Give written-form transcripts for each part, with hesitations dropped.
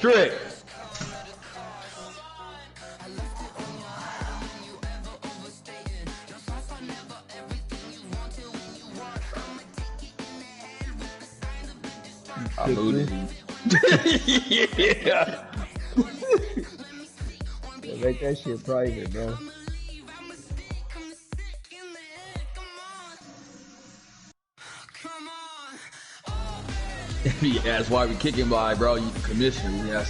Trick. I booted you. Yeah. Make that shit private, bro. Yeah, that's why we kicking by, bro. You the commissioner.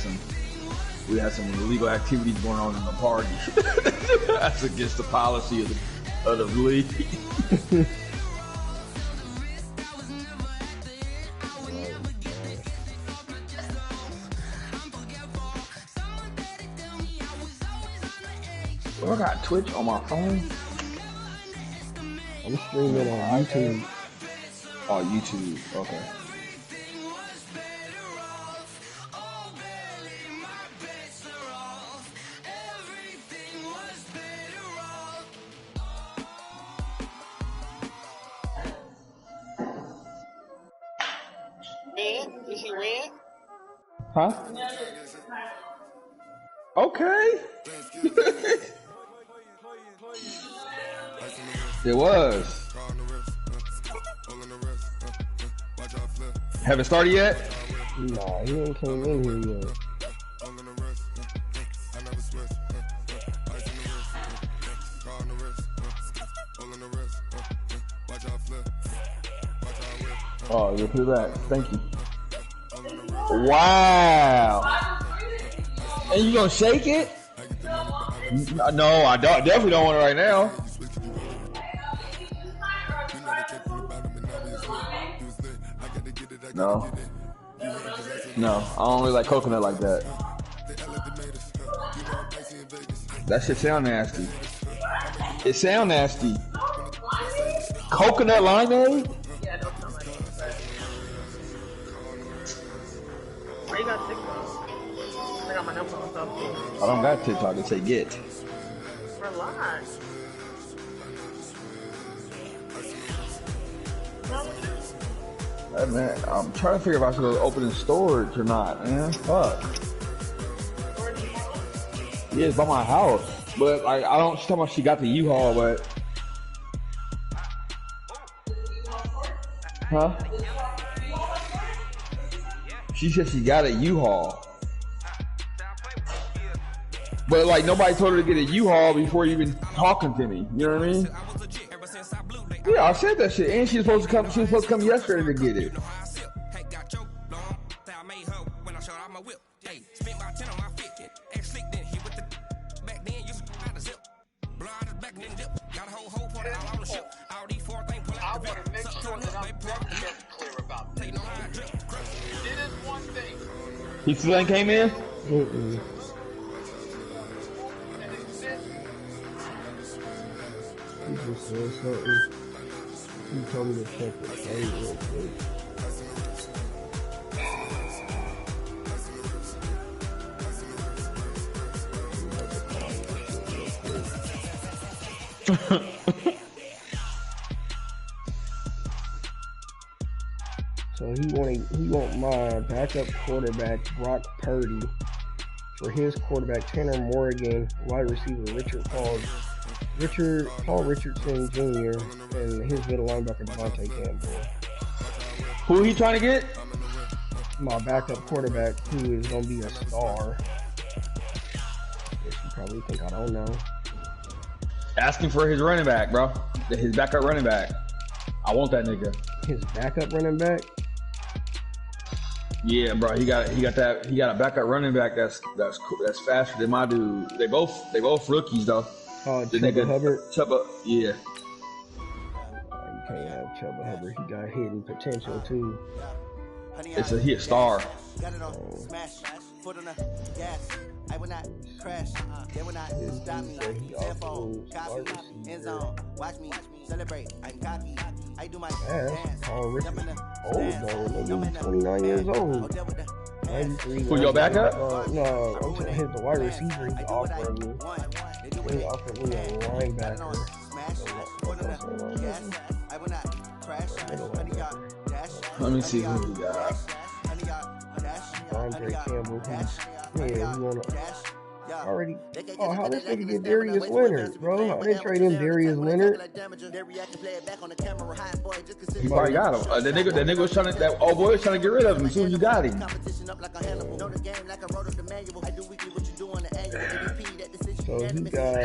We had some illegal activities going on in the party. That's against the policy of the league. I got Twitch on my phone. I'm streaming on YouTube. Oh, YouTube. Okay. Red? Is he red? Huh? Okay. It was. Haven't started yet? Nah, he ain't came in here yet. Oh, you'll put it back. Thank you. Wow. And you gonna shake it? No, I definitely don't want it right now. No. No, I don't really like coconut like that. That shit sound nasty. It sound nasty. Coconut limeade? Yeah, don't sound like that. Why you got TikTok? I got my headphones up. I don't got TikTok. It say get. Relax. Hey, man, I'm trying to figure if I should go open in storage or not, man. Fuck. Yeah, it's by my house. But like, I don't, she's talking about she got the U-Haul, but. Huh? She said she got a U-Haul. But like, nobody told her to get a U-Haul before even talking to me. You know what I mean? Yeah, I said that shit, and she was supposed to come. She was supposed to come yesterday to get it. I want to make sure that I'm definitely clear about this. It is one thing. He still ain't came in? He just said something. He told me to check the play real quick. So he want my backup quarterback Brock Purdy for his quarterback Tanner Morgan, wide receiver Paul Richardson Jr. and his middle linebacker Devontae Campbell. Who he trying to get? My backup quarterback, who is gonna be a star. Guess you probably think I don't know. Asking for his running back, bro. His backup running back. I want that nigga. His backup running back? Yeah, bro. He got a backup running back that's faster than my dude. They both rookies though. Oh, Chuba Hubbard? Chuba, yeah. You can't have Chuba Hubbard. He got hidden potential too. He a star. Foot on the gas, I will not crash. They will not stop me. Telephone, copy, end zone. Watch me celebrate. I'm cocky. I do my dance. Paul Richardson. Old though, nigga. 29 years old. 93. Who your backup? No, I'm saying he's the wide receiver. He's offering me. He offered me a linebacker. I will not crash. Let me see who we got. Devondre Campbell. Yeah, he wanna already. Oh, how this nigga get Darius Leonard, bro? I didn't trade him Darius Leonard. He probably got him. That nigga was trying to. That old boy was trying to get rid of him. Soon you got him. So he got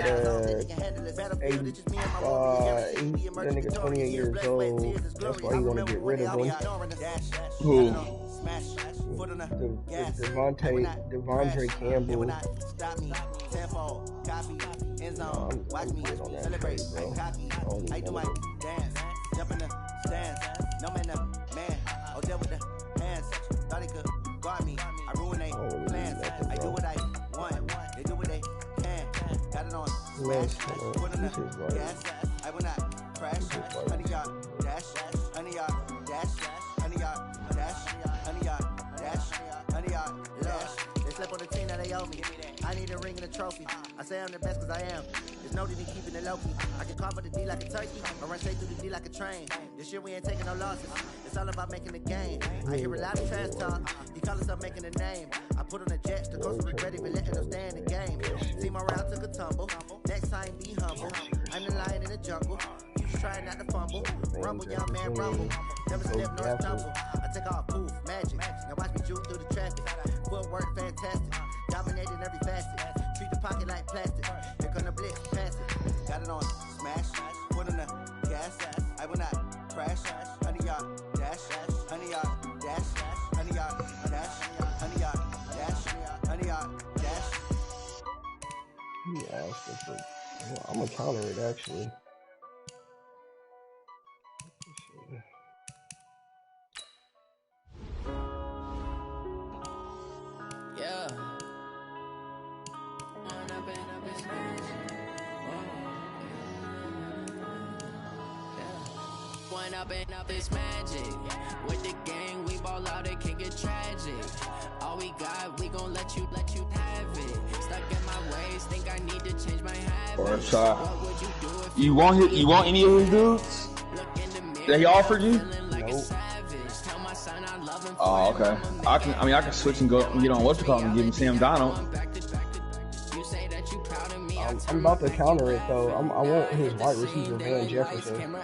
85. That nigga 28 years old. That's why he want to get rid of him. Who? Devondre Campbell. I'm good on that trade, bro. I will not crash. Honey yard, dash, honey yard, dash, honey yard, dash, honey yard, dash, honey yard, dash. They slept on the team that they owe me. I need a ring and a trophy. I say I'm the best cause I am. There's no need in keeping it low key. I can cover the D like a turkey or run straight through the D like a train. This year we ain't taking no losses. It's all about making the game. I hear a lot of trash talk. You call us up making a name. I put on the jets to go to regret even letting them stay in the game. Team around took a tumble. Next time be humble. I'm the lion in the jungle. You just trying not to fumble. Rumble, young man, rumble. Never slip nor stumble. I take off poof, magic. Now watch me juke through the traffic. Footwork fantastic. Dominating every facet. Treat the pocket like plastic. Here come the blitz, pass it. Got it on smash. Put on the gas. I will not crash. Honey yard, dash. Honey yard, dash. Honey yard, dash. Honey yard, dash. Honey yard, dash. He asked for. Well, I'm gonna counter it actually. Yeah. One up and up is magic. With the gang, we ball out, it can get tragic. All we got, we gon' let you have it. Stuck in my ways, think I need to change my habits. What would you do if you want any of his dudes that he offered you? Nope. Oh, okay. I can switch and go and get on what's it called and give him Sam Donald. I'm about to counter it though. I want his wide receiver Van Jefferson.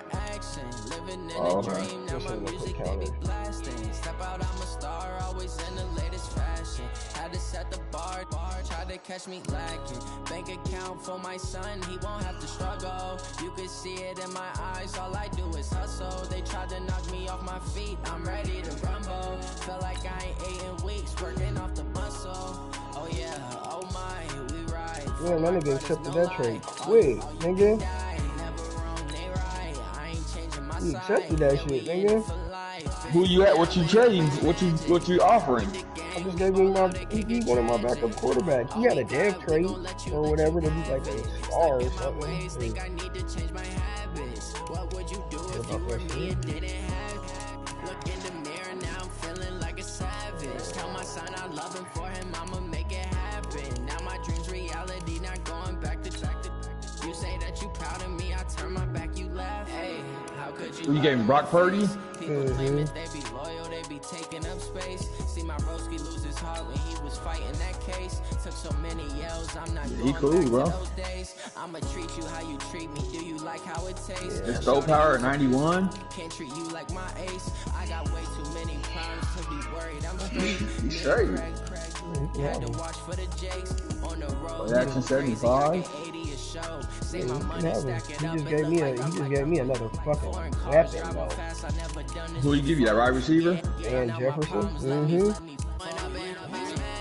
Oh, okay. Just a quick counter. Step out, I'm a star, always in the latest fashion. Had to set the bar, try to catch me lacking. Bank account for my son, he won't have to struggle. You can see it in my eyes, all I do is hustle. They tried to knock me off my feet, I'm ready to rumble. Feel like I ain't ate in weeks, working off the muscle. Oh yeah, oh my, we ride. Yeah, that nigga accepted that trade quick, nigga. He accepted that shit, nigga. Who you at? What you trading? What you offering? I just gave him he wanted my backup quarterback. He had a dev trait or whatever to be like a star or something. What would you do if you were me and didn't have? Look in the mirror now, I'm feeling like a savage. Tell my son I love him, for him I'ma make it happen. Now my dreams reality, not going back to. You say that you proud of me, I turn my back, you laugh. Hey, how could you? You gave him Brock Purdy? People claim that they be loyal, they be taking up space. See my broski lose his heart when he was fighting that case. Took so many yells, I'm not going cool, back bro. to those days. I'ma treat you how you treat me. Do you like how it tastes? His throw power at 91. Can't treat you like my ace. I got way too many problems to be worried. I'm straight. He's straight. Had to watch for the Jakes on the road. Jackson 75. He just gave me another fucking weapon though. Who you give you, that wide receiver? Van Jefferson.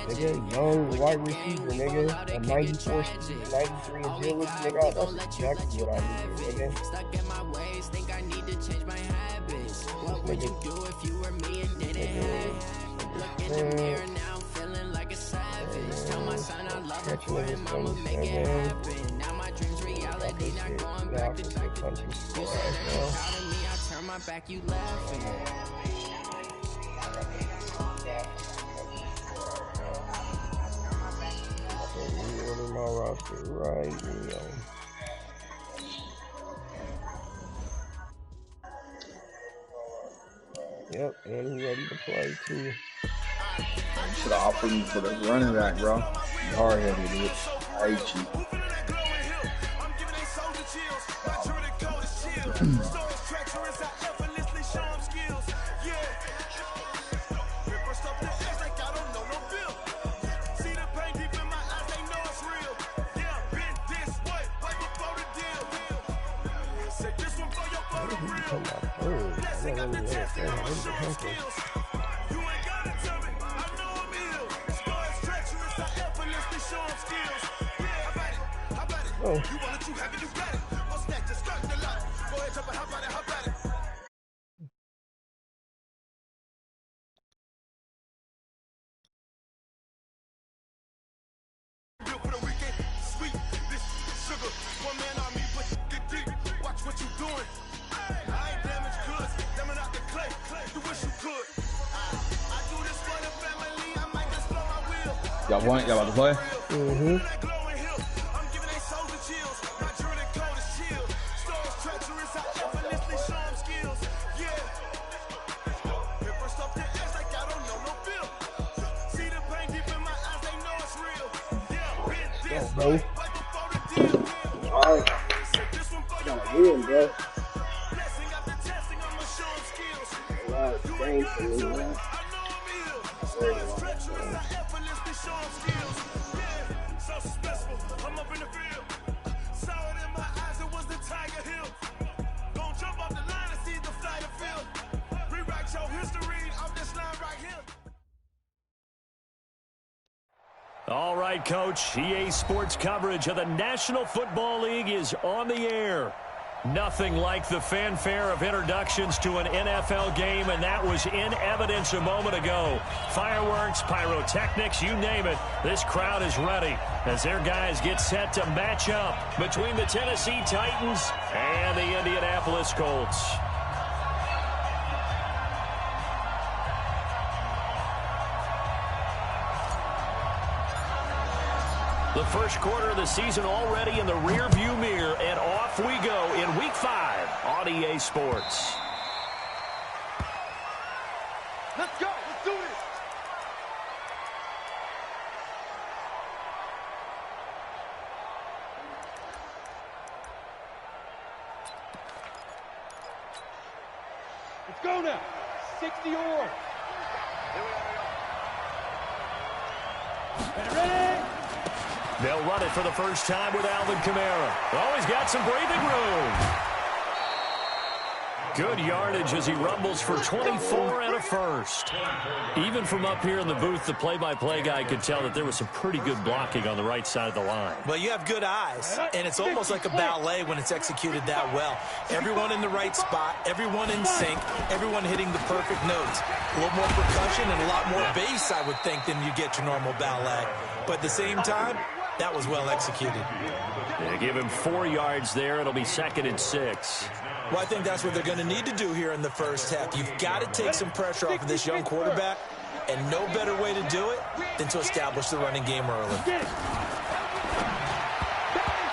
Nigga, young wide receiver, nigga. A 94, 93 agility, nigga. That's exactly what I need, nigga. Stuck in my ways, think I need to change my habits. What would you do if you were me and didn't have? Look in the mirror now, I'm feeling like a savage. Tell my son I love him, for him I'ma make it happen. Now my dreams reality, not going back to. You say that you proud of me, I turn my back, you laughing. Reorder my roster right now. Yep, and he ready to play too. You should have offered me for the running back, bro. You hard-headed, bitch. I hate you. Y'all want? Y'all about to play? Mm-hmm. Bro. Alright. I gotta win, bro. A lot of games for me, man. All right, Coach. EA Sports coverage of the National Football League is on the air. Nothing like the fanfare of introductions to an NFL game, and that was in evidence a moment ago. Fireworks, pyrotechnics, you name it. This crowd is ready as their guys get set to match up between the Tennessee Titans and the Indianapolis Colts. The first quarter of the season already in the rear-view mirror, and off we go in Week 5 on EA Sports. Let's go. Let's do this. Let's go now. 60 or. Ready? They'll run it for the first time with Alvin Kamara. Oh, he's got some breathing room. Good yardage as he rumbles for 24 and a first. Even from up here in the booth, the play-by-play guy could tell that there was some pretty good blocking on the right side of the line. Well, you have good eyes, and it's almost like a ballet when it's executed that well. Everyone in the right spot, everyone in sync, everyone hitting the perfect notes. A little more percussion and a lot more bass, I would think, than you get your normal ballet. But at the same time, that was well executed. They give him 4 yards there. It'll be 2nd and 6. Well, I think that's what they're going to need to do here in the first half. You've got to take some pressure off of this young quarterback, and no better way to do it than to establish the running game early.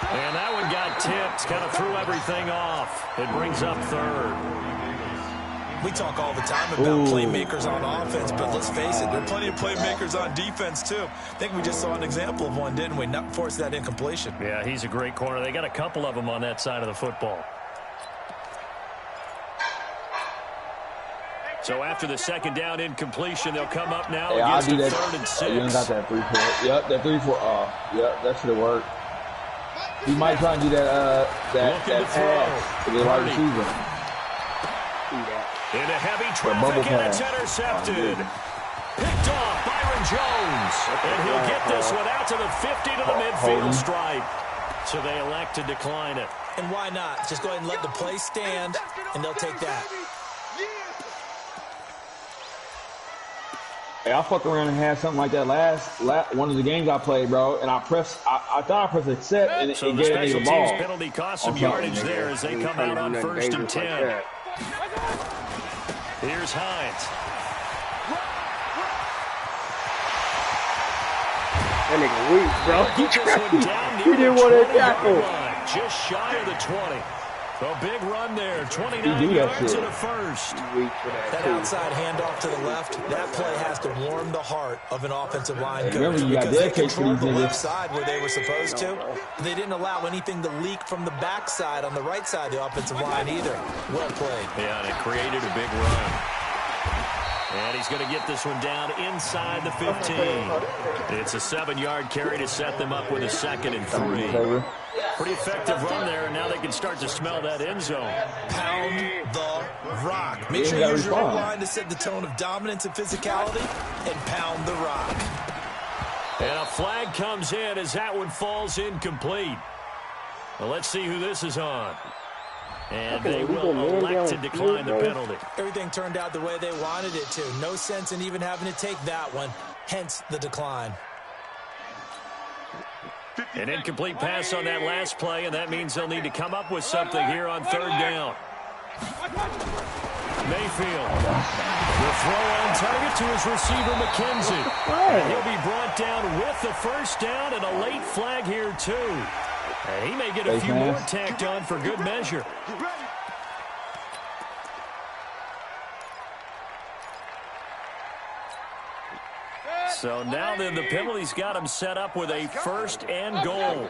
And that one got tipped, kind of threw everything off. It brings up 3rd. We talk all the time about playmakers on offense, but let's face it, there are plenty of playmakers on defense, too. I think we just saw an example of one, didn't we? Not force that incompletion. Yeah, he's a great corner. They got a couple of them on that side of the football. So after the second down incompletion, they'll come up now against the 3rd and 6. You got that 3-4. Yep, that 3-4. Yep, that should have worked. He might try and do that pass to the wide receiver. In a heavy traffic, and it's intercepted. Picked off Byron Jones. And he'll get this one out to the 50 to the midfield stripe. So they elect to decline it. And why not? Just go ahead and let the play stand, and they'll take that. Hey, I fucked around and had something like that last one of the games I played, bro. And I thought I pressed accept, and so it the gave special me the teams ball. penalty cost some yardage there as they come out on 1st and 10. Here's Hines. That nigga weak, bro. He didn't want to tackle. Just shy of the 20. A big run there, 29 yards to the first. That outside handoff to the left, that play has to warm the heart of an offensive line coach because they controlled the left side where they were supposed to. They didn't allow anything to leak from the backside on the right side of the offensive line either. Well played. Yeah, and it created a big run. And he's going to get this one down inside the 15. It's a 7-yard carry to set them up with a 2nd and 3. Pretty effective run there, and now they can start to smell that end zone. Pound the rock. Make sure you use your line to set the tone of dominance and physicality, and pound the rock. And a flag comes in as that one falls incomplete. Well, let's see who this is on. And they will elect to decline the penalty. Everything turned out the way they wanted it to. No sense in even having to take that one, hence the decline. An incomplete pass on that last play, and that means they'll need to come up with something here on 3rd down. Mayfield. The throw on target to his receiver, McKenzie. And he'll be brought down with the 1st down and a late flag here, too. And he may get a few more tacked on for good measure. So now then the penalty's got him set up with a 1st and goal.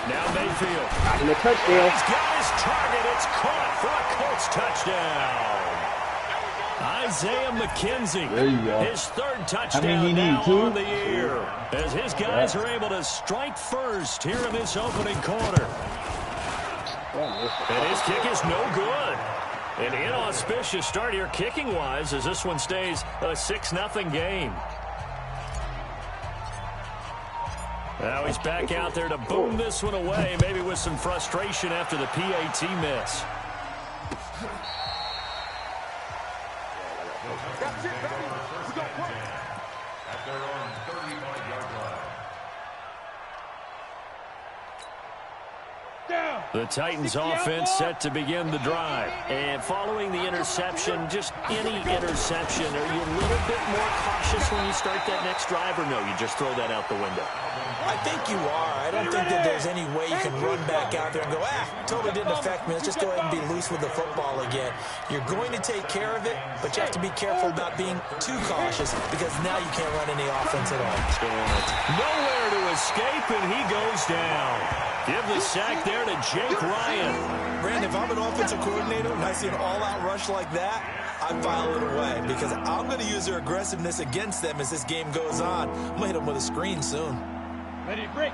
Now Mayfield. And the touchdown. He's got his target. It's caught for a Colts touchdown. Isaiah McKenzie. There you go. His 3rd touchdown now on the year. As his guys are able to strike first here in this opening quarter. And his kick is no good. An inauspicious start here kicking-wise as this one stays a 6-0 game. Now he's back out there to boom this one away, maybe with some frustration after the PAT miss. That's it, baby. We got play. At their own 35-yard line. The Titans offense set to begin the drive. And following the interception, just any interception, are you a little bit more cautious when you start that next drive, or no, you just throw that out the window? I think you are. I don't think that there's any way you can run back out there and go, totally didn't affect me. Let's just go ahead and be loose with the football again. You're going to take care of it, but you have to be careful about being too cautious because now you can't run any offense at all. Nowhere to escape, and he goes down. Give the sack there to Jake Ryan. Brandon, if I'm an offensive coordinator and I see an all-out rush like that, I file it away because I'm going to use their aggressiveness against them as this game goes on. I'm going to hit them with a screen soon. Ready to break.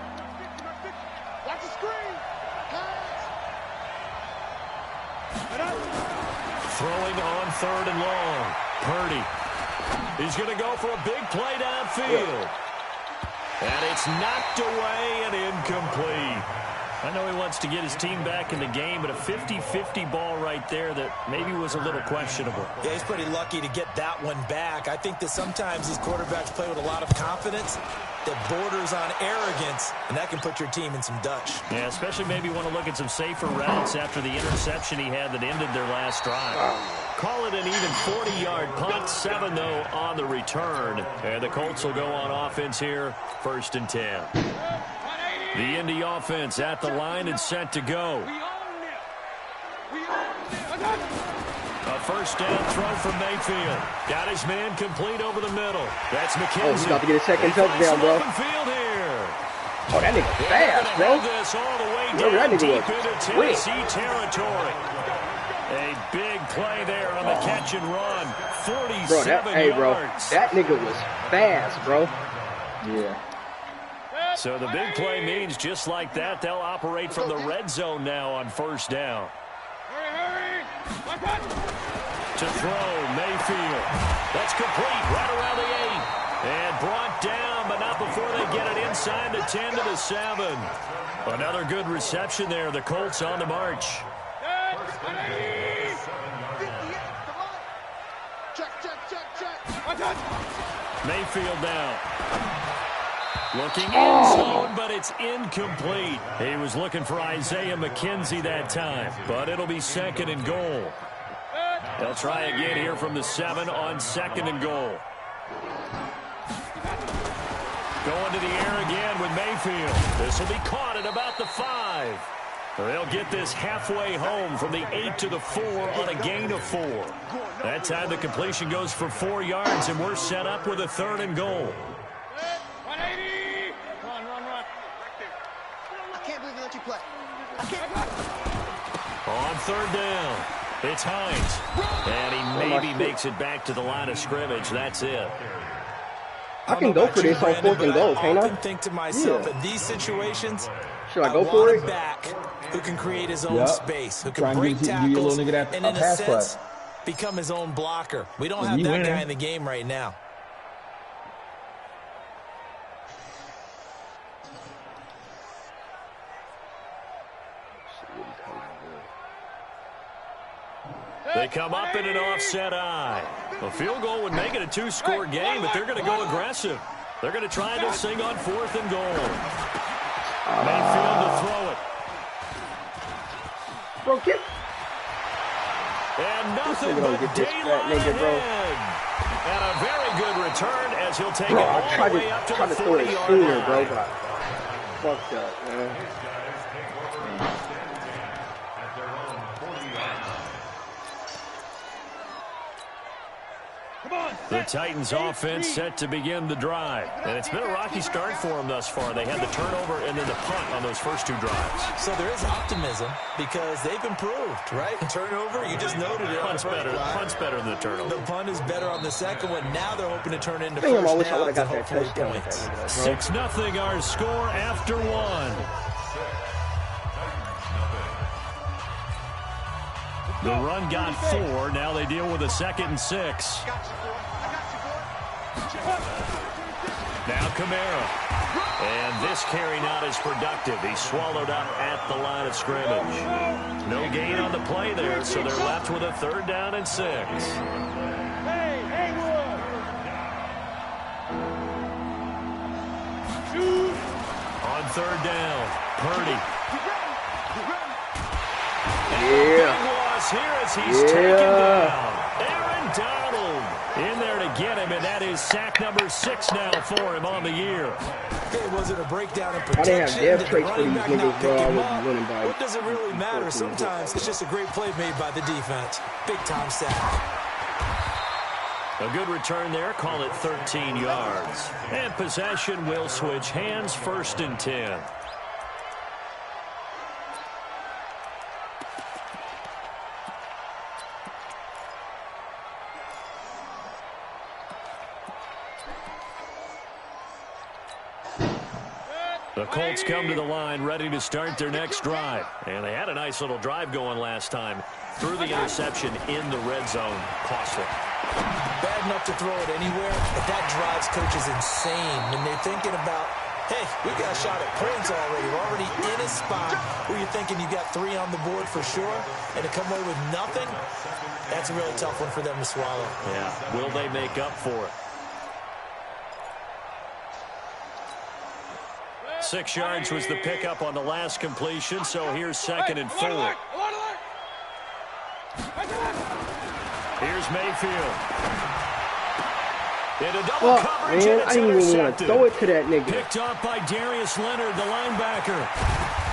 Watch the screen. Throwing on 3rd and long. Purdy. He's going to go for a big play downfield. And it's knocked away and incomplete. I know he wants to get his team back in the game, but a 50-50 ball right there that maybe was a little questionable. Yeah, he's pretty lucky to get that one back. I think that sometimes these quarterbacks play with a lot of confidence that borders on arrogance, and that can put your team in some Dutch. Yeah, especially maybe want to look at some safer routes after the interception he had that ended their last drive. Call it an even 40-yard punt, 7 though on the return. And the Colts will go on offense here, 1st and 10. The Indy offense at the line and set to go. A 1st down throw from Mayfield. Got his man complete over the middle. That's McKenzie. Oh, he's about to get a 2nd touchdown, bro. Field here. Oh, that nigga fast, bro. This all the way Whoever that down nigga deep into Tennessee territory. A big play there on the catch and run. 47 yards. That nigga was fast, bro. Yeah. So the big play means just like that, they'll operate from the red zone now on 1st down. To throw, Mayfield. That's complete right around the 8. And brought down, but not before they get it inside the 10 to the 7. Another good reception there. The Colts on the march. Mayfield down. Looking in zone, but it's incomplete. He was looking for Isaiah McKenzie that time, but it'll be 2nd and goal. They'll try again here from the 7 on 2nd and goal. Going to the air again with Mayfield. This will be caught at about the 5. They'll get this halfway home from the 8 to the 4 on a gain of 4. That time the completion goes for 4 yards, and we're set up with a 3rd and goal. 180. Run. I can't believe they let you play. On 3rd down, it's Hines. And he maybe makes it back to the line of scrimmage. That's it. I can go for this on 4th and goal, can't I? often think to myself, in these situations, should I go for it? Back who can create his own space, who can break give you a tackles, little nigga that and in a pass sense, play. become his own blocker. We don't have that guy in the game right now. They come up in an offset eye. A field goal would make it a 2-score game, but they're going to go aggressive. They're going to try this thing on 4th and goal. Mayfield to throw it. Broke it. And nothing but daylight ahead. And a very good return as he'll take it all the way up to the 40-yard line. Bro, but I fucked up, man. The Titans offense set to begin the drive. And it's been a rocky start for them thus far. They had the turnover and then the punt on those first 2 drives. So there is optimism because they've improved, right? Turnover, you just noted it. Punt's better than the turnover. The punt is better on the second one. Now they're hoping to turn into Damn, first I wish I would downs have got that and hopefully touchdown. points. 6-0 our score after 1. The run got 4. Now they deal with a 2nd and 6. Now Kamara. And this carry not as productive. He's swallowed up at the line of scrimmage. No gain on the play there, so they're left with a 3rd down and 6. On 3rd down, Purdy. Yeah. Big loss here as he's taken down. Aaron Donald in there to get him, and that is sack number 6 now for him on the year. It wasn't a breakdown in protection. I didn't have death traits for these niggas, bro. I would be winning by. What does it really matter? Sometimes it's just a great play made by the defense. Big-time sack. A good return there. Call it 13 yards. And possession will switch hands. 1st and 10. The Colts come to the line ready to start their next drive. And they had a nice little drive going last time. Threw the interception in the red zone. Costly. Bad enough to throw it anywhere, but that drives coaches insane when they're thinking about, hey, we got a shot at points already. We're already in a spot where you're thinking you got 3 on the board for sure, and to come away with nothing, that's a really tough one for them to swallow. Yeah. Will they make up for it? 6 yards was the pickup on the last completion, so here's 2nd and 4. Here's Mayfield. In a double coverage, man, and it's I didn't even want to intercepted. throw it to that nigga. Picked up by Darius Leonard, the linebacker.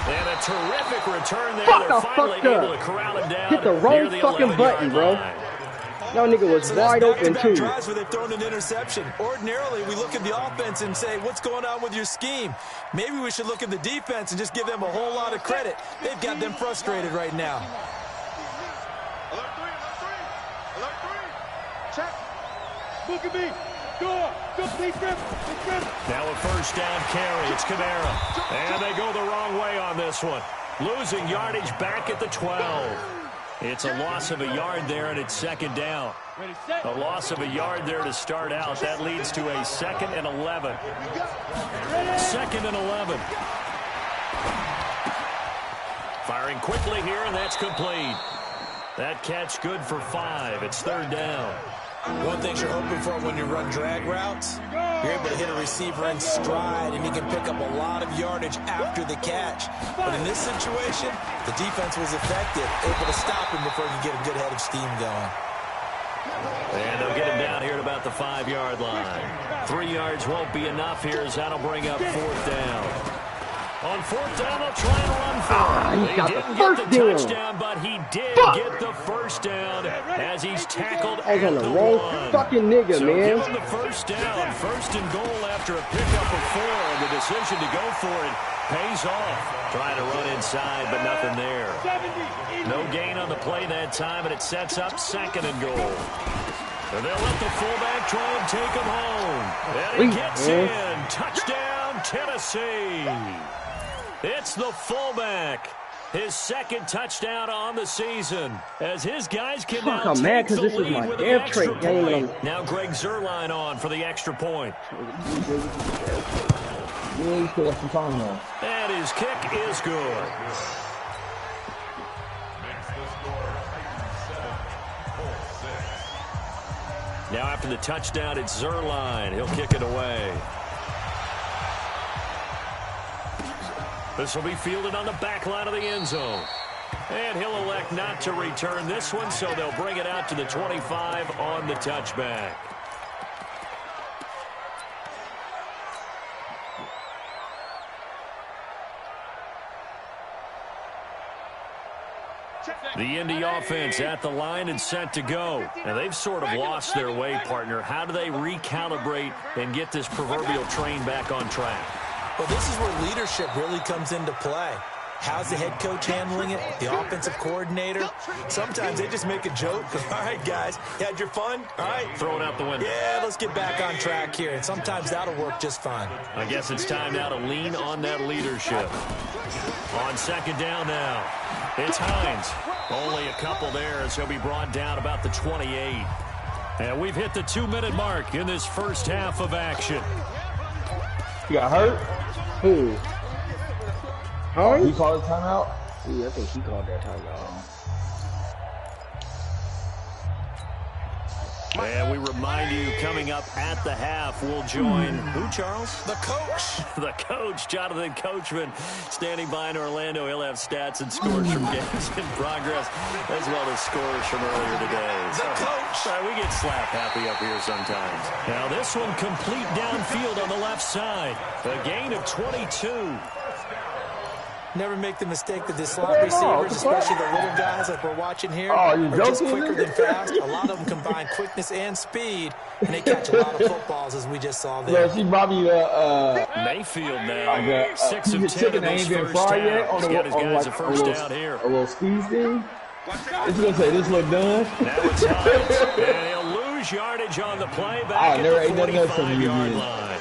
And a terrific return there. Fuck, They're I finally fucked up. able to corral him down. Hit the wrong fucking button, bro. Y'all nigga was wide open, too. Drives where they've thrown an interception. Ordinarily, we look at the offense and say, what's going on with your scheme? Maybe we should look at the defense and just give them a whole lot of credit. They've got them frustrated right now. Alert 3. Check. Look at me. Door. Complete grip. Now a 1st down carry. It's Kamara. And they go the wrong way on this one. Losing yardage back at the 12. It's a loss of a yard there, and it's 2nd down. A loss of a yard there to start out. That leads to a 2nd and 11. 2nd and 11. Firing quickly here, and that's complete. That catch good for 5. It's 3rd down. One thing you're hoping for when you run drag routes, you're able to hit a receiver in stride, and he can pick up a lot of yardage after the catch. But in this situation, the defense was effective, able to stop him before he could get a good head of steam going. And they'll get him down here at about the 5-yard line. 3 yards won't be enough here as that'll bring up 4th down. On 4th down, they'll try and run for it. He didn't get the touchdown, but he did get the first down as he's tackled at the 1. Fucking nigga, so man. give him the first down. First and goal after a pickup of 4. And the decision to go for it pays off. Trying to run inside, but nothing there. No gain on the play that time, and it sets up 2nd and goal. And they'll let the fullback try and take him home. And he gets in. Touchdown, Tennessee. It's the fullback. His 2nd touchdown on the season. As his guys can now take the lead with an extra point. Now Greg Zuerlein on for the extra point. And his kick is good. Now after the touchdown, it's Zuerlein. He'll kick it away. This will be fielded on the back line of the end zone. And he'll elect not to return this one, so they'll bring it out to the 25 on the touchback. The Indy offense at the line and set to go. And they've sort of lost their way, partner. How do they recalibrate and get this proverbial train back on track? Well, this is where leadership really comes into play. How's the head coach handling it? The offensive coordinator? Sometimes they just make a joke. All right, guys, you had your fun? All right. Throw it out the window. Yeah, let's get back on track here. And sometimes that'll work just fine. I guess it's time now to lean on that leadership. On 2nd down now, it's Hines. Only a couple there as he'll be brought down about the 28. And we've hit the 2-minute mark in this first half of action. You got hurt? Who? Hines? He called a timeout? Yeah, I think he called that timeout. And we remind you, coming up at the half, we'll join who, Charles? The coach. The coach, Jonathan Coachman, standing by in Orlando. He'll have stats and scores from games in progress, as well as scores from earlier today. The coach. Sorry, we get slap happy up here sometimes. Now this one complete downfield on the left side. A gain of 22. Never make the mistake that the slot receivers, especially the little guys like we're watching here, are just quicker than fast. A lot of them combine quickness and speed, and they catch a lot of footballs, as we just saw there. Yeah, she probably Mayfield now, 6 of 10 in his first down. He's got his guys a first down here. A little squeeze thing. It's going to say this look done. Now it's Hines, and he'll lose yardage on the play back at the 45-yard line.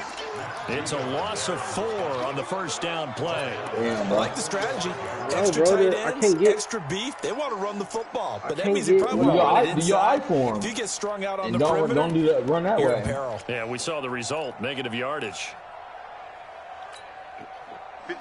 It's a loss of 4 on the first down play. I like the strategy. Extra tight ends, extra beef. They want to run the football, but that means they probably want it inside. If you get strung out on the perimeter, don't do that. Run that you're way. in peril. Yeah, we saw the result. Negative yardage. 20.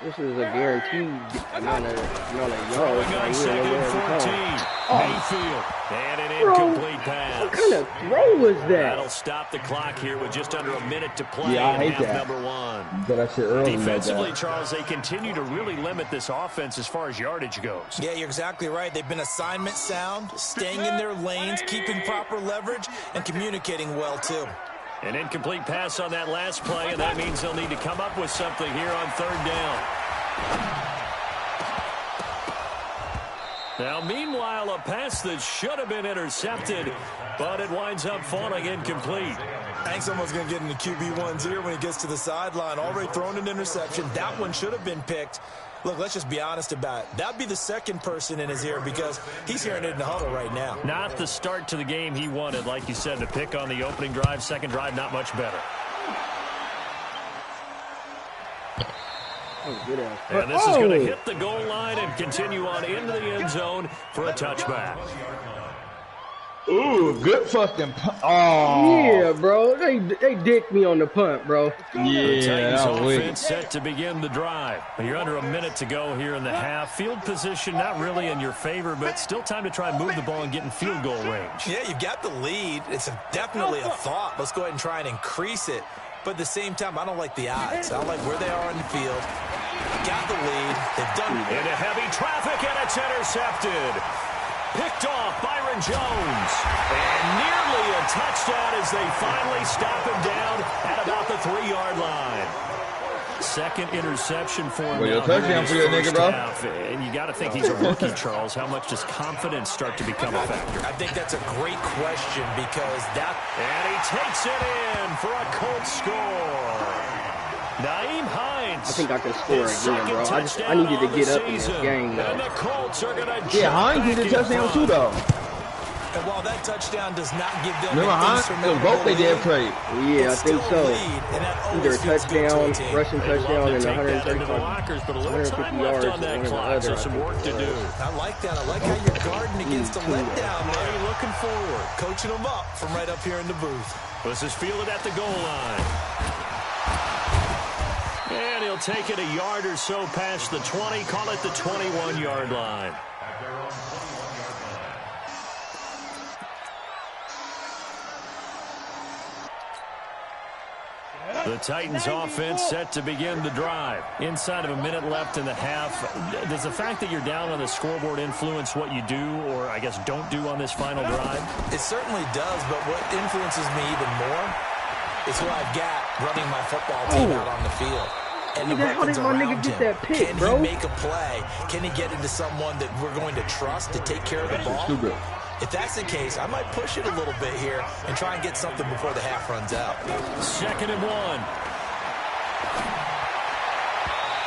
This is a guaranteed amount of yards right here. Mayfield. And an incomplete pass. What kind of throw was that? That'll stop the clock here with just under a minute to play in half number 1. But that shit early. Defensively, Charles, they continue to really limit this offense as far as yardage goes. Yeah, you're exactly right. They've been assignment sound, staying in their lanes, keeping proper leverage, and communicating well, too. An incomplete pass on that last play, and that means they'll need to come up with something here on 3rd down. Now, meanwhile, a pass that should have been intercepted, but it winds up falling incomplete. I think someone's going to get in the QB1's ear when he gets to the sideline. Already thrown an interception. That one should have been picked. Look, let's just be honest about it. That'd be the second person in his ear because he's hearing it in the huddle right now. Not the start to the game he wanted, like you said, to pick on the opening drive. Second drive, not much better. And this is going to hit the goal line and continue on into the end zone for a touchback. Ooh, good fucking punt. Oh. Yeah, bro. They dicked me on the punt, bro. Yeah, the Titans offense set to begin the drive. You're under a minute to go here in the half. Field position not really in your favor, but still time to try and move the ball and get in field goal range. Yeah, you've got the lead. It's definitely a thought. Let's go ahead and try and increase it. But at the same time, I don't like the odds. I don't like where they are on the field. got the lead. They've done it. Into heavy traffic, and it's intercepted. Picked off Byron Jones. And nearly a touchdown as they finally stop him down at about the 3-yard line. Second interception for him. Well, touchdown for your nigga, bro. And you got to think he's a rookie, Charles. How much does confidence start to become a factor? I think that's a great question because that... And he takes it in for a Colts score. Naeem Hines. I think I can score again, bro. I needed to get up in this game, though. And the Colts are going to Hines needed a touchdown too, though. And while that touchdown does not give them Remember Hines? Both they did trade. Yeah, I think so. Either a touchdown, rushing touchdown, and 135, 150 yards on that clock, so some work to do. I like that. I like how you're guarding against a letdown there. Looking forward, coaching them up from right up here in the booth. This is fielded at the goal line. And he'll take it a yard or so past the 20, call it the 21-yard line. The Titans offense set to begin the drive. Inside of a minute left in the half. Does the fact that you're down on the scoreboard influence what you do, or I guess don't do on this final drive? It certainly does, but what influences me even more is who I've got running my football team out on the field. And the weapons around him. Can he make a play? Can he get into someone that we're going to trust to take care of the ball? If that's the case, I might push it a little bit here and try and get something before the half runs out. 2nd and 1.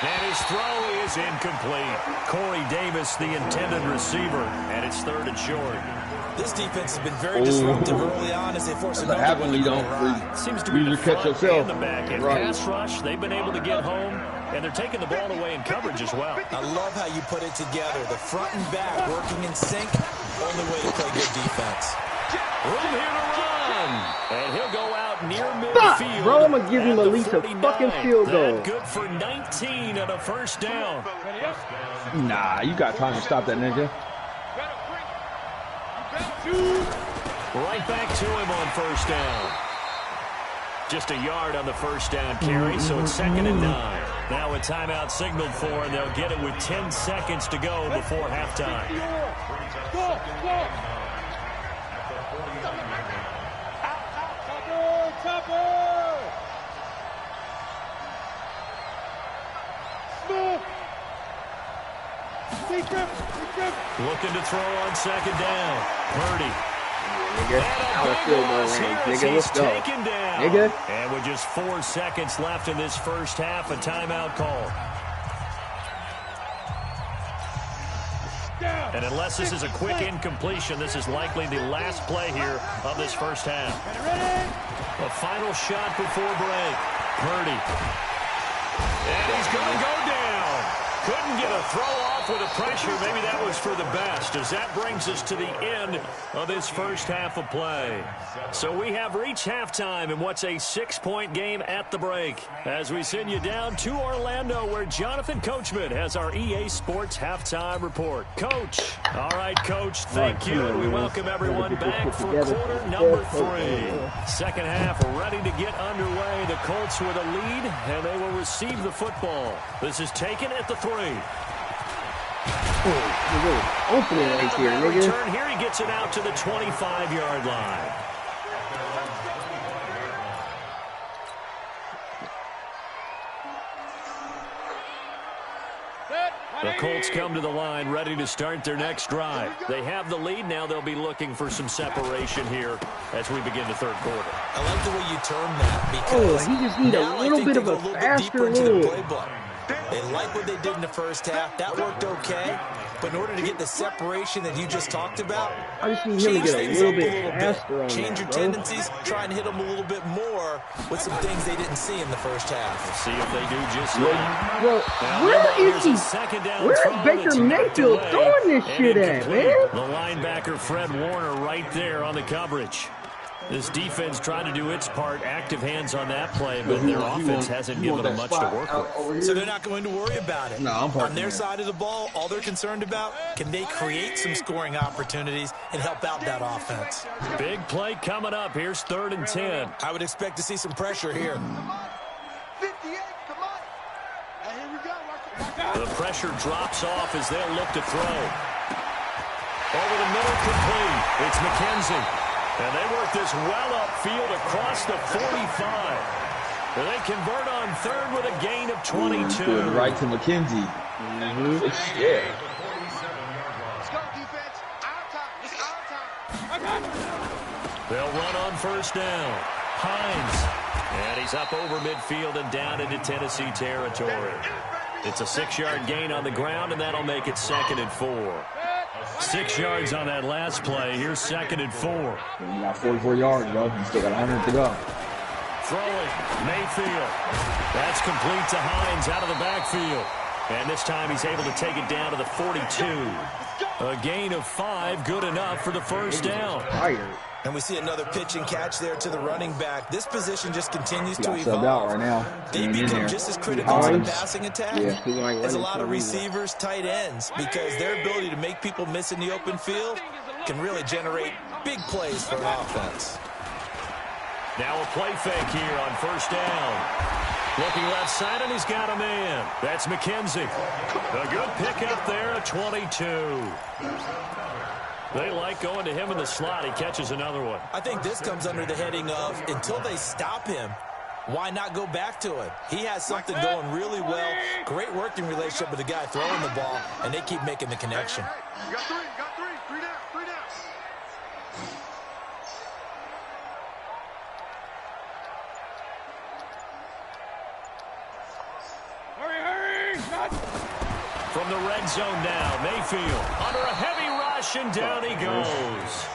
And his throw is incomplete. Corey Davis, the intended receiver, and it's 3rd and short. This defense has been very disruptive early on as they force another one to go right. Seems to be the front and the back end. Pass rush, they've been able to get home, and they're taking the ball away in coverage as well. I love how you put it together. The front and back working in sync. Only way to play good defense. Room here to run. And he'll go out near midfield. Bro, I'm going to give him at least a fucking field goal. Good for 19 and a first down. Nah, you got time to stop that nigga. Right back to him on first down. Just a yard on the first down carry, so it's 2nd and 9. Now a timeout signaled for, and they'll get it with 10 seconds to go before halftime. Looking to throw on 2nd down. Purdy. Out of field goal range, nigga. Let's go. Nigga. And with just 4 seconds left in this first half, a timeout call. And unless this is a quick incompletion, this is likely the last play here of this first half. A final shot before break. Purdy. And he's going to go down. Couldn't get a throw off with the pressure. Maybe that was for the best, as that brings us to the end of this first half of play. So we have reached halftime in what's a 6-point game at the break, as we send you down to Orlando, where Jonathan Coachman has our EA Sports halftime report. Coach. All right, Coach, thank you. We welcome everyone back for quarter number 3. Second half ready to get underway. The Colts with a lead, and they will receive the football. This is taken at the 3. Opening right here, nigga. Return here, he gets it out to the 25-yard line. The Colts come to the line ready to start their next drive. They have the lead. Now they'll be looking for some separation here as we begin the third quarter. I like the way you term that because he just need a little bit of a faster move. They like what they did in the first half. That worked okay. But in order to get the separation that you just talked about, I just need him to get a little bit faster on change your tendencies, try and hit them a little bit more with some things they didn't see in the first half. We'll see if they do just that. Bro, where is he? Where is Baker Mayfield throwing this shit at, man? The linebacker, Fred Warner, right there on the coverage. This defense tried to do its part, active hands on that play, but their offense hasn't given them much to work with. So they're not going to worry about it. No, on their side of the ball, all they're concerned about, can they create some scoring opportunities and help out that offense? Big play coming up. Here's 3rd and 10. I would expect to see some pressure here. 58, come on. Here we go. The pressure drops off as they'll look to throw. Over the middle, complete. It's McKenzie. And they work this well upfield across the 45. And they convert on third with a gain of 22. Good, right to McKenzie. Yeah. Let's go, defense. Our time. It's our time. They'll run on first down. Hines. And he's up over midfield and down into Tennessee territory. It's a 6-yard gain on the ground, and that'll make it 2nd and 4. 6 yards on that last play. Here's 2nd and 4. You got 44 yards, bro. You still got 100 to go. Throwing, Mayfield. That's complete to Hines out of the backfield. And this time he's able to take it down to the 42. A gain of 5, good enough for the first down. And we see another pitch and catch there to the running back. This position just continues to evolve. Out right now. They become just as critical to the passing attack as a lot of receivers, tight ends, because their ability to make people miss in the open field can really generate big plays for an offense. Now a play fake here on first down. Looking left side, and he's got a man. That's McKenzie. A good pickup there at 22. They like going to him in the slot. He catches another one. I think this comes under the heading of, until they stop him, why not go back to him? He has something going really well. Great working relationship with the guy throwing the ball, and they keep making the connection. You got three. Three down. Hurry. From the red zone now, Mayfield under a heavy rush, and down he goes.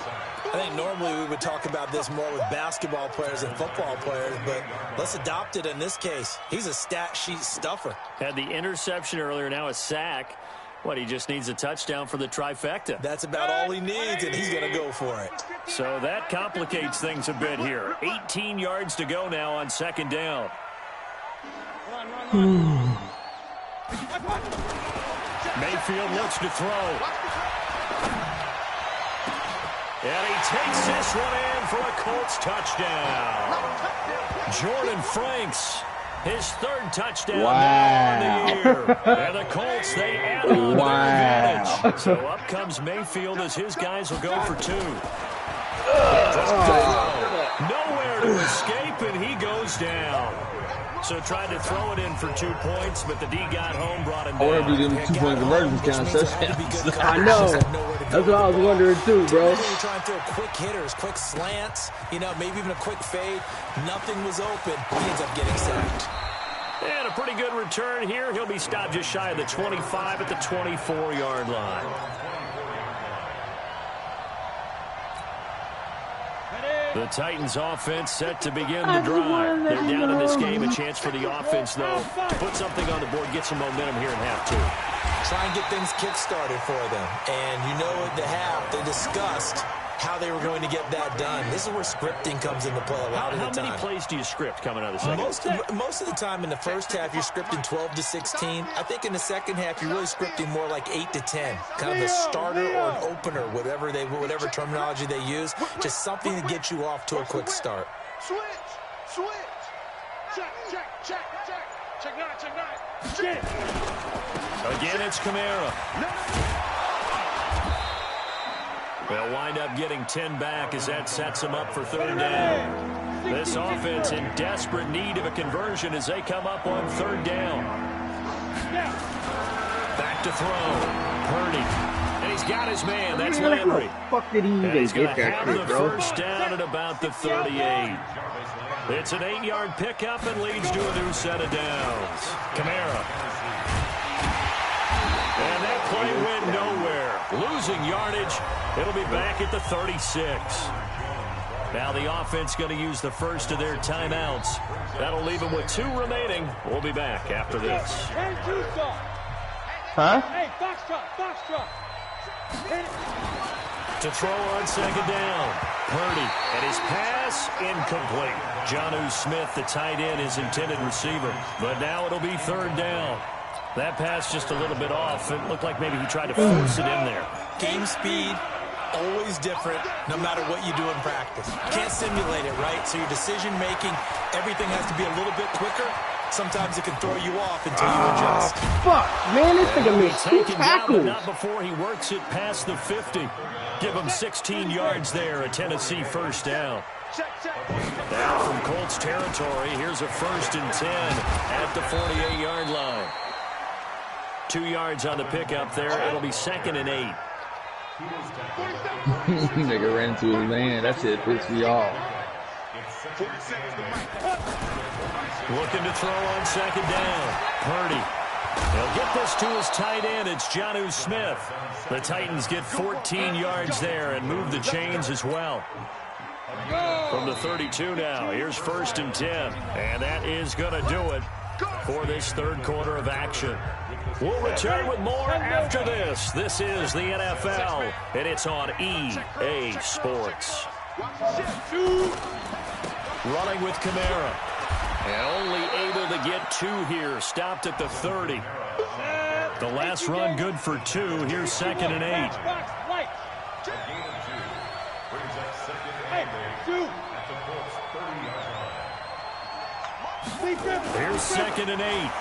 I think normally we would talk about this more with basketball players and football players, but let's adopt it in this case. He's a stat sheet stuffer. Had the interception earlier, now a sack. What, he just needs a touchdown for the trifecta. That's about all he needs, and he's going to go for it. So that complicates things a bit here. 18 yards to go now on 2nd down. Mayfield looks to throw. And he takes this one in for a Colts touchdown. Jordan Franks, his 3rd touchdown now on the year. And the Colts, they add on to their advantage. So up comes Mayfield as his guys will go for 2. Nowhere to escape, and he goes down. So tried to throw it in for 2 points, but the D got home, brought him down. I wonder if you did 2-point conversions count. I know. That's what I was wondering too, bro. You're trying to throw quick hitters, quick slants, maybe even a quick fade. Nothing was open. He ends up getting sacked. And a pretty good return here. He'll be stopped just shy of the 25 at the 24-yard line. The Titans offense set to begin the drive. They're down in this game. A chance for the offense, though, to put something on the board, get some momentum here in half 2. Try and get things kick-started for them. And at the half, they discussed how they were going to get that done. This is where scripting comes into play a lot of the time. How many plays do you script coming out of the second? Most of the time in the first half, you're scripting 12 to 16. I think in the second half, you're really scripting more like 8 to 10. Kind of a starter or an opener, whatever terminology they use. Just something to get you off to a quick start. Switch. Check. Again, it's Kamara. They'll wind up getting 10 back as that sets them up for 3rd down. This offense in desperate need of a conversion as they come up on 3rd down. Back to throw. Purdy. And he's got his man. That's Landry. Fuck did he even He's going get to that have shit, the bro? first down at about the 38. It's an 8-yard pickup and leads to a new set of downs. Kamara. And that play went nowhere. Losing yardage. It'll be back at the 36. Now the offense going to use the first of their timeouts. That'll leave them with 2 remaining. We'll be back after this. Huh? Hey, box truck. To throw on 2nd down. Purdy. And his pass incomplete. Jonnu Smith, the tight end, his intended receiver. But now it'll be 3rd down. That pass just a little bit off. It looked like maybe he tried to force it in there. Game speed, always different, no matter what you do in practice. Can't simulate it, right? So your decision-making, everything has to be a little bit quicker. Sometimes it can throw you off until you adjust. Fuck, man, this nigga missed 2 Taken down, but tackles. not before he works it past the 50. Give him 16 yards there, a Tennessee first down. Now from Colts territory, here's a 1st and 10 at the 48-yard line. 2 yards on the pickup there. It'll be 2nd and 8. Nigga ran into his man. That shit pissed me off. Looking to throw on 2nd down. Purdy. He'll get this to his tight end. It's Jonnu Smith. The Titans get 14 yards there and move the chains as well. From the 32 now, here's 1st and 10. And that is going to do it for this 3rd quarter of action. We'll return with more after this. This is the NFL, and it's on EA Sports. Running with Kamara. And only able to get 2 here. Stopped at the 30. The last run good for 2. Here's 2nd and 8. Here's 2nd and 8.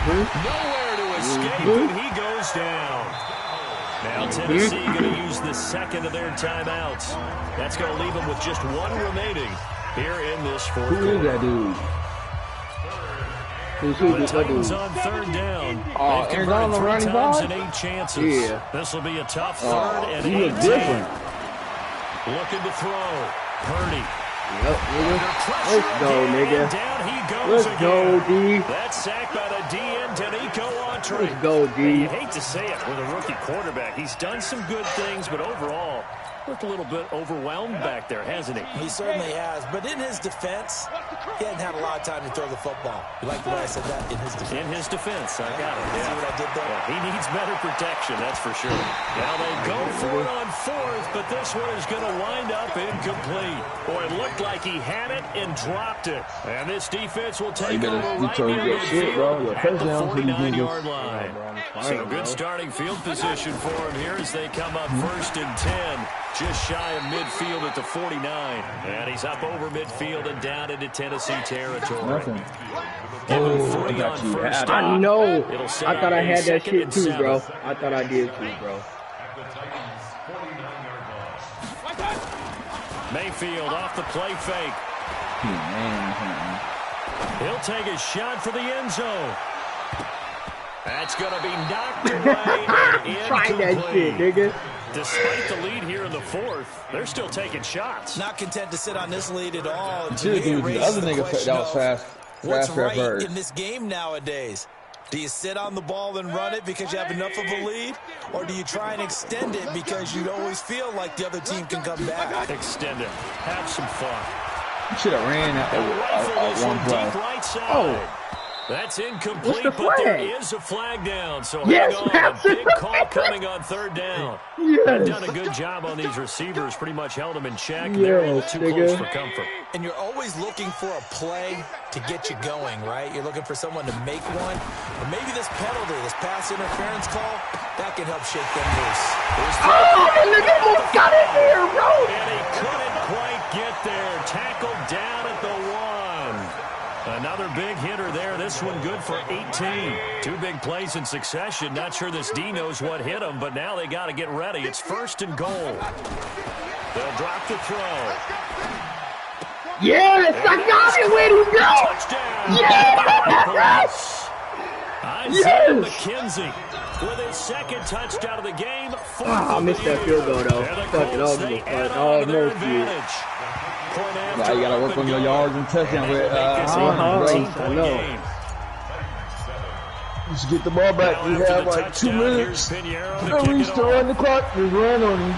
Nowhere to escape, and he goes down. Now Tennessee going to use the 2nd of their timeouts. That's going to leave them with just 1 remaining here in this 4th quarter. Who is that dude? The Titans on 3rd down. They've converted 3 times and 8 chances. Yeah. This will be a tough 3rd and 18. Different. Looking to throw. Purdy. Yep, nigga. Let's go, nigga. Down he goes Let's go, D. That's sacked by the DN, Danico Autry. Let's go, D. You hate to say it with a rookie quarterback. He's done some good things, but overall, looked a little bit overwhelmed back there, hasn't he? He certainly has. But in his defense, he hadn't had a lot of time to throw the football. You like the way I said that? In his defense. In his defense, I got it. See what I did there? Yeah, he needs better protection, that's for sure. Now they go for it on 4th, but this one is going to wind up incomplete. Boy, it looked like he had it and dropped it. And this defense will take over right near midfield at the 49-yard line. So good starting field position for him here as they come up 1st and 10. Just shy of midfield at the 49. And he's up over midfield and down into Tennessee territory. Give him 3 on 1st down. I know. It'll say I thought I had that 2nd shit and too, 7. bro. I thought I did too, bro. Mayfield off the play fake. He'll take a shot for the end zone. That's going to be knocked away and Try that shit, nigga. Despite the lead here in the 4th, they're still taking shots. Not content to sit on this lead at all. Dude, the other nigga that was fast. What's right first. in this game nowadays? Do you sit on the ball and run it because you have enough of a lead? Or do you try and extend it because you always feel like the other team can come back? Extend it. Have some fun. You should have ran at one play. Right side. Oh. That's incomplete, What's the but there flag? is a flag down. So Yes, hang on, that's a big it. call coming on 3rd down. Yes. They've done a good job on these receivers, pretty much held them in check. Yes, They're a little too nigga. close for comfort. And you're always looking for a play to get you going, right? You're looking for someone to make one. Or maybe this penalty, this pass interference call, that can help shake them loose. Oh, the nigga almost got it there, bro. And he couldn't quite get there. Tackled down at the 1. Another big hitter there. This one good for 18. 2 big plays in succession. Not sure this D knows what hit him, but now they got to get ready. It's 1st and goal. They'll drop the throw. Yes, I got it. Where'd he go? Touchdown. Yes. Isaiah McKenzie with his 2nd touchdown of the game. I missed that field goal, though. Fuck it, I'll give a fuck. Oh, no, shit. Now you gotta work on your yards and touchdowns. I know. You should get the ball back. We have like 2 minutes. No, we still on the clock. We run on him.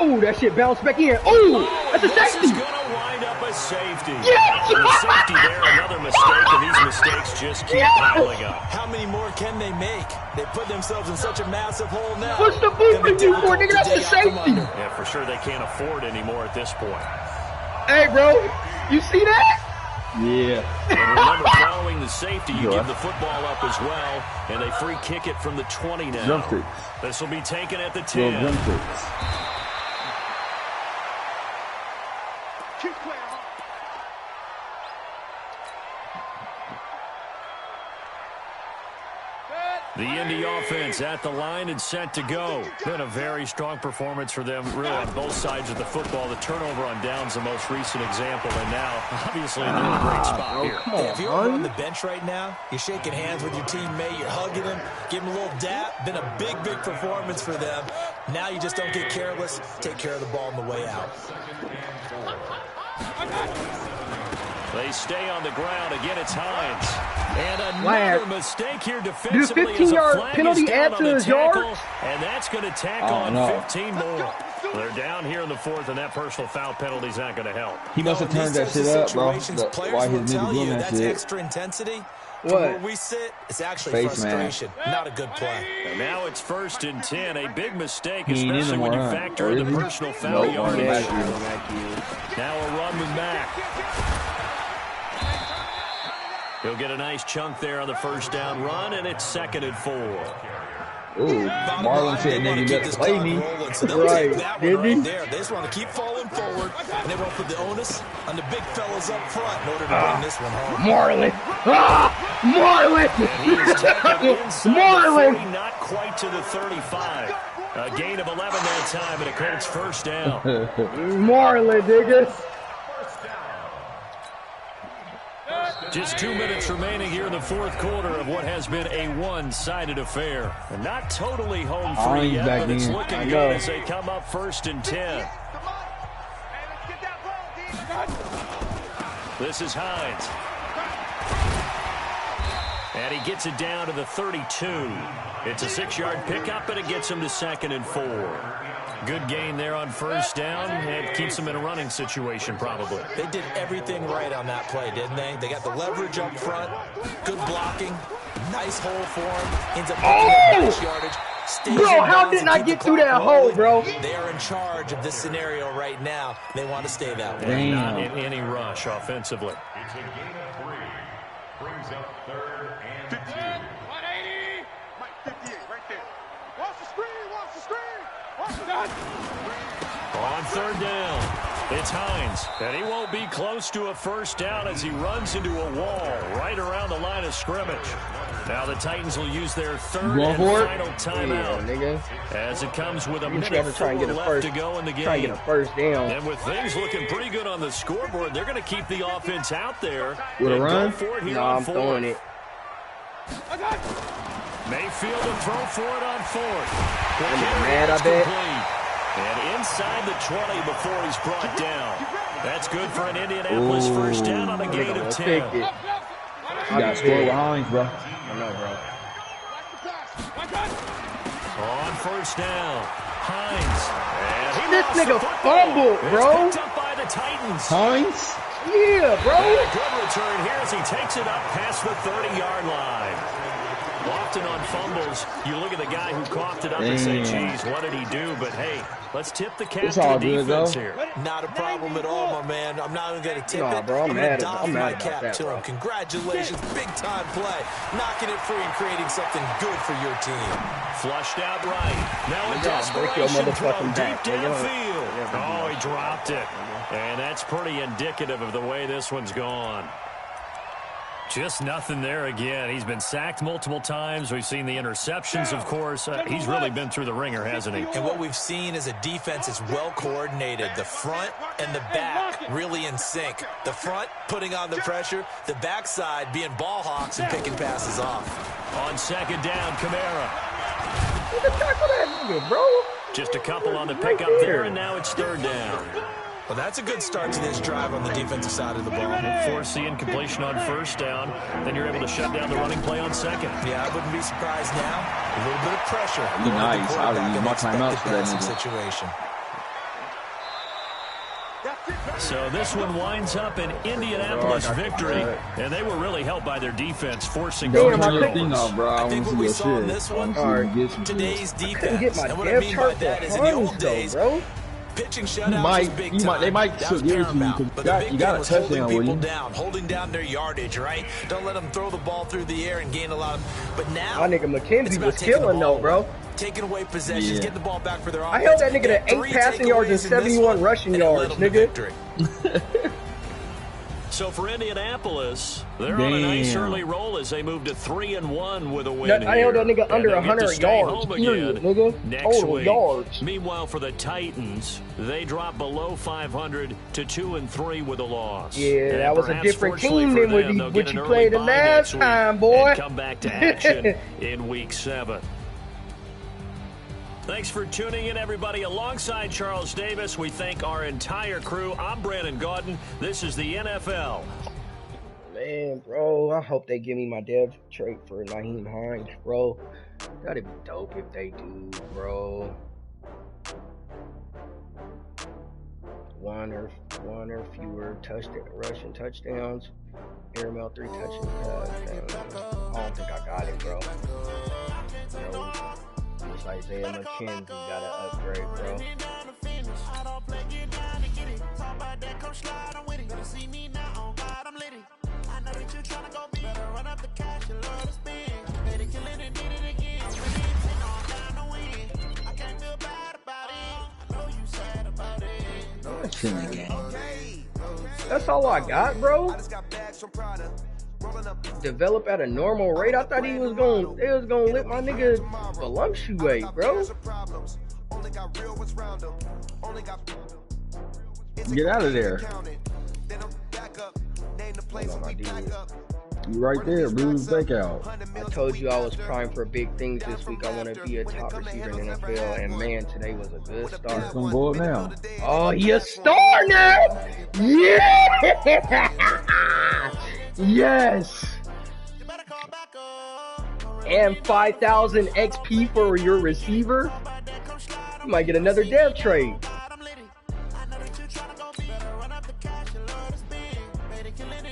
Oh, that shit bounced back in. Oh, that's a safety. This is going to wind up a safety. Yes. And a safety there, another mistake, and these mistakes just keep piling up. How many more can they make? They put themselves in such a massive hole now. What's the movement you for, nigga? That's a safety. Yeah, for sure they can't afford anymore at this point. Hey, bro, you see that? Yeah. And remember, following the safety, you give the football up as well, and they free kick it from the 20 now. Jump kicks. This will be taken at the 10. Jump kicks. offense at the line and set to go. Been a very strong performance for them, really, on both sides of the football. The turnover on downs the most recent example, and now, obviously, they're in a great spot here. If you're on the bench right now, you're shaking hands with your teammate, you're hugging him, give him a little dap. Been a big, big performance for them. Now you just don't get careless. Take care of the ball on the way out. They stay on the ground. Again, it's Hines. And another mistake here defensively. Do 15-yard penalty add to his yard? And that's going to tack on 15 more. They're down here in the fourth, and that personal foul penalty is not going to help. He must have turned that shit up, bro. Why his nigga doing that shit? Extra intensity. What? Where we sit, it's actually frustration. Not a good play. And now it's 1st and 10. A big mistake, especially when you factor in the personal foul yardage. Now a run with Mack. He'll get a nice chunk there on the first down run, and it's 2nd and 4. Ooh, Marlon said, nigga, you better play me. Right, did he? They just want to keep falling forward, and they want to put the onus on the big fellas up front in order to bring this one home. Marlon! Marlon! Marlon! Not quite to the 35. A gain of 11 that time, and a Colts first down. Marlon, nigga. Just 2 minutes remaining here in the fourth quarter of what has been a one-sided affair. And not totally home free yet, but it's looking good as they come up 1st and 10. This is Hines. And he gets it down to the 32. It's a 6-yard pickup, and it gets him to 2nd and 4. Good gain there on first down, and keeps them in a running situation probably. They did everything right on that play, didn't they? They got the leverage up front, good blocking, nice hole for him, ends up picking up nice yardage. Bro, how didn't I get through that hole, bro? They are in charge of this scenario right now. They want to stay that way. Damn. Not in any rush offensively. It's a gain of 3. Brings up 3rd and 2. 180. Mike 58 right there. Watch the screen. Watch the screen. Watch the On 3rd down, it's Hines. And he won't be close to a first down as he runs into a wall right around the line of scrimmage. Now the Titans will use their 3rd and final timeout as it comes with a minute left to go in the game. Try to get a first down. And with things looking pretty good on the scoreboard, they're going to keep the offense out there. With a run? No, I'm throwing it. Mayfield will throw for it on 4th. I'm mad, I bet. And inside the 20 before he's brought down. That's good for an Indianapolis first down on a gain of 10. You got to score with Hines, bro. I know, bro. On first down, Hines. And this nigga fumbled, bro. Picked up by the Titans. Hines? Yeah, bro. And a good return here as he takes it up past the 30-yard line. Often on fumbles, you look at the guy who coughed it up and say, geez, what did he do? But, hey, let's tip the cap to the defense here. Not a problem at all, my man. I'm not even going to tip it. Bro, I'm mad my cap that, to him. Congratulations. Big-time play. Knocking it free and creating something good for your team. Flushed out right. Now a desperation throw deep downfield. Oh, he dropped it. And that's pretty indicative of the way this one's gone. Just nothing there again. He's been sacked multiple times. We've seen the interceptions, of course. He's really been through the ringer, hasn't he? And what we've seen is a defense is well coordinated. The front and the back really in sync. The front putting on the pressure. The backside being ball hawks and picking passes off. On 2nd down, Kamara. What the tackle that nigga, bro? Just a couple on the pickup there, and now it's 3rd down. Well, that's a good start to this drive on the defensive side of the ball. Force the incompletion on first down. Then you're able to shut down the running play on 2nd. Yeah, I wouldn't be surprised now. A little bit of pressure. Nice. I would use my timeouts for that situation. So this one winds up an Indianapolis victory, and they were really helped by their defense, forcing I think what we saw in this one, today's defense, and what I mean by that is in the old days, pitching shutouts was big time. They might give it to you because you got a touchdown with you. Holding down their yardage, right? Don't let them throw the ball through the air and gain a lot of. But now, my nigga McKenzie was killing though, bro. Taking away possessions, getting the ball back for their offense. I held that nigga to 8 passing yards and 71 rushing yards, nigga. So for Indianapolis, they're on a nice early roll as they move to 3-1 with a win. I held that nigga under 100 yards, period, nigga. Next Total week. yards. Meanwhile, for the Titans, they drop below 500 to 2-3 with a loss. Yeah, that was a different team than what you played the last time, boy. Come back to action in Week 7. Thanks for tuning in, everybody. Alongside Charles Davis, we thank our entire crew. I'm Brandon Gaudin. This is the NFL. Man, bro, I hope they give me my dev trait for Nyheim Hines, bro. That'd be dope if they do, bro. One or fewer rushing touchdowns. Airmail 3 touchdowns. I don't think I got it, bro. No. It's Isaiah McKenzie got to upgrade, bro. That's all I got, bro. Develop at a normal rate. I thought they was gonna let my nigga voluptuate, bro. Get out of there. You right there, Bruce. Back out. I told you I was primed for big things this week. I want to be a top receiver in the NFL, and man, today was a good start. It's gonna go up now. Oh, he a star now! Yeah! Yes! And 5,000 XP for your receiver. You might get another dev trade.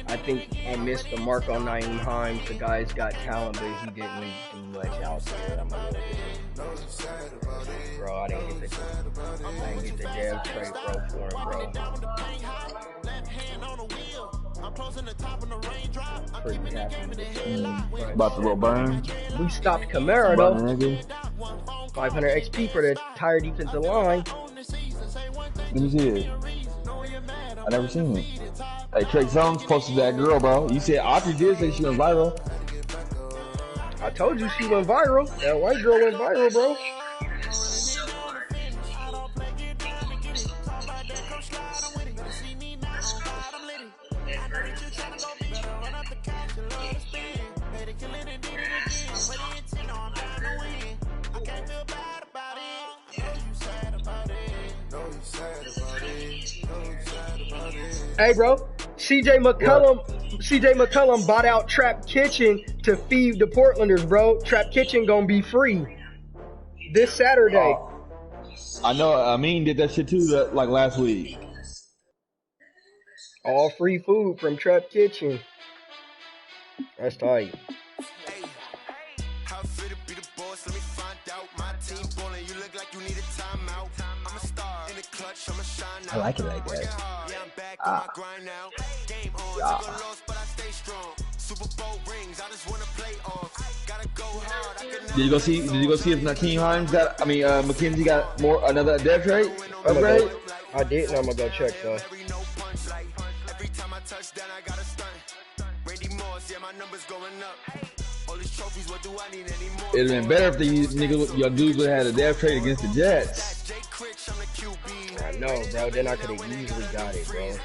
I think I missed the mark on Nyheim Hines. The guy's got talent, but he didn't do much out there. I'm a little bit. Bro, I didn't get the dev trade, bro, for him, bro. Pretty happy. About to go burn. We stopped Kamara, though. 500 XP for the entire defensive line. Let me see it. I never seen it. Hey, Trey Songz posted that girl, bro. You said Audrey did say she went viral. I told you she went viral. That white girl went viral, bro. Hey, bro, CJ McCollum bought out Trap Kitchen to feed the Portlanders, bro. Trap Kitchen gonna be free this Saturday. I know. Amin did that shit too, like last week. All free food from Trap Kitchen. That's tight. I like it like that. Did you go see if Nyheim Hines got? I mean, McKenzie got another dev trade upgrade? I didn't. I'm gonna go check though. It'd been better if your dudes would have had a dev trade against the Jets. I know, bro. Then I could have easily got it, bro.